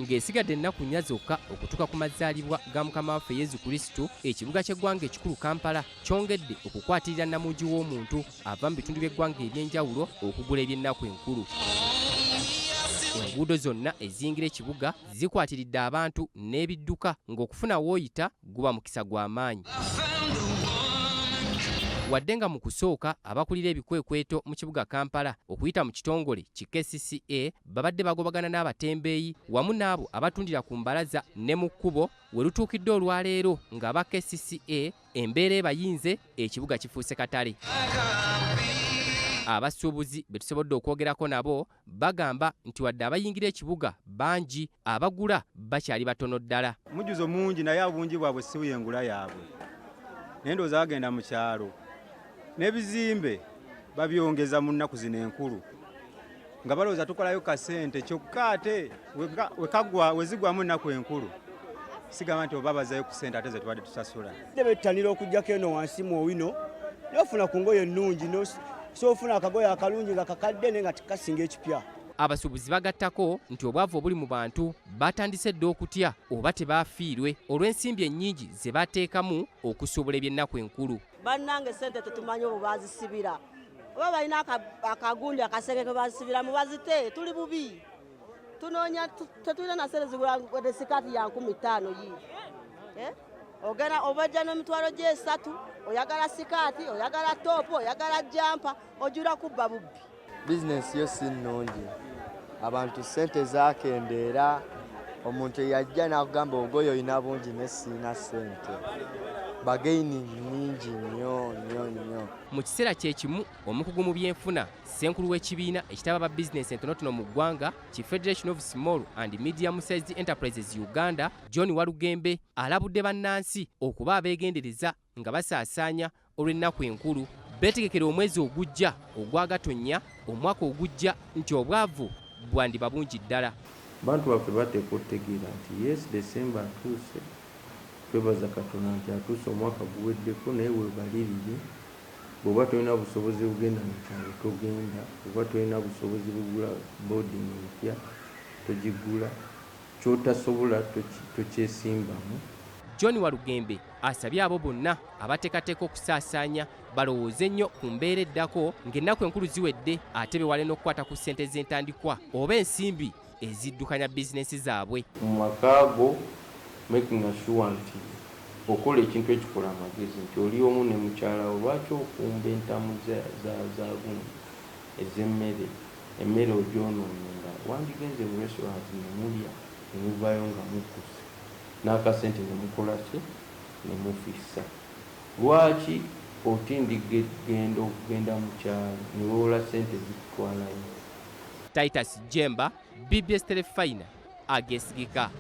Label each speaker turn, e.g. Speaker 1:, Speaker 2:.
Speaker 1: ng'esigadde ennaku nnya zokka okutuuka ku mazaalibwa ga Mukama waffe Yezu Kristo, ekibuga ky'eggwanga ekikulu Kampala kyongedde okukwatirira namugi w'omuntu ava mu bitundu by'eggwanga eby'enjawulo okugula eby'ennaku enkulu. Enguudo zonna eziyingira ekibuga zikwatiridde abantu n'ebidduka ng'okufuna w'oyita guba mukisa gw'amaanyi. Wadde nga mu kusooka abakulira ebikwekweto mu kibuga Kampala okuyita mu kitongole ki KCCA babadde bagobagana n'abatembeeyi wamu n'abo abatundira ku mbalaza ne mu kkubo, we lutuukidde olwaleero ng'aba KCCA embeera ebayinze ekibuga kifuuse katale. Abasuubuzi be tusobodde okwogerako nabo bagamba nti wadde abayingira ekibuga bangi, abagula bakyali batono ddala.
Speaker 2: Mujuzo mungi naye obungi bwabwe si buyengula yaabwe. Naye ndowooza bagenda mu kyalo n'ebizimbe babyongeza mu nnaku zino enkulu nga balowooza tukolayo kasente kyokka ate wezigwamu ennaku enkulu sigamba nti oba bazayo ku ssente ate ze tubadde tusasula.
Speaker 3: Bettanira okujjako eno wansi mu owino n'ofuna ku ngoye ennungi soofuna akagoye akalungi nga kakadde naye nga tikasinga ekipya.
Speaker 1: Abasuubuzi bagattako nti obwavu obuli mu bantu batandise dda okutya oba tebaafiirwe olw'ensimbi ennyingi ze bateekamu okusuubula eby'ennaku enkulu.
Speaker 4: Bannange sente tetumanyi obwo bazisibira. Oba balina akagundi akasenge ke bazisibira mu bazite tuli bubi. Tunoonya tetulina na sente zigula sikaati ya 15 yi. Ogenda obajja n'emitwalo gye 3, oyagala sikaati, oyagala toopu, oyagala jampa, ojula kubba bubbi.
Speaker 5: Bizinesi yo si nnungi. Abantu sente zaakendeera, omuntu yajja n'akugamba ogoye olina bungi ne sirina sente. Bagayini nnyingi nnyo.
Speaker 1: Mu kiseera kye kimu omukugu mu byenfuna ssenkulu w'ekibiina ekitaba ba bizinesi entonotono mu ggwanga ki Federation of Small and Medium Sized Enterprises Uganda, John Walugembe alabudde bannansi okuba abeegendereza nga basaasaanya olw'ennaku enkulu beetegekera omwezi ogujja ogwa Gatonnya omwaka ogujja nti obwavu bwandiba bungi ddala.
Speaker 6: Bantu baffe bateekwa okutegeera nti yes December atuuse, twebaza Katonda nti atuuse omwaka guweddeko, naye weebalirire bw'oba tolina busobozi bugenda mu kyalo togenda, bw'oba tolina busobozi bugula boarding empya togigula, ky'otasobola tokyesimbamu.
Speaker 1: John Walugembe asabye abo bonna abateekateeka okusaasaanya balowooze nnyo ku mbeera eddako ng'ennaku enkulu ziwedde ate bewale n'okukwata ku ssente z'entandikwa oba ensimbi eziddukanya bizinesi zaabwe.
Speaker 6: Mu makaago making sure nti okola ekintu ekikola amagezi nti oli omu ne mukyala wo lwaki okumba entamu ez'emmere, emmere ogyonoonyenga wandigenze mu restaurant ne mulya ne muvaayo nga mukuse n'akasente ne mukola ki ne mufissa. Lwaki otindigenda okugenda mu kyalo ne weewola ssente zikutwalayo?
Speaker 1: Titus Jemba, BBS Telefina, agesigika.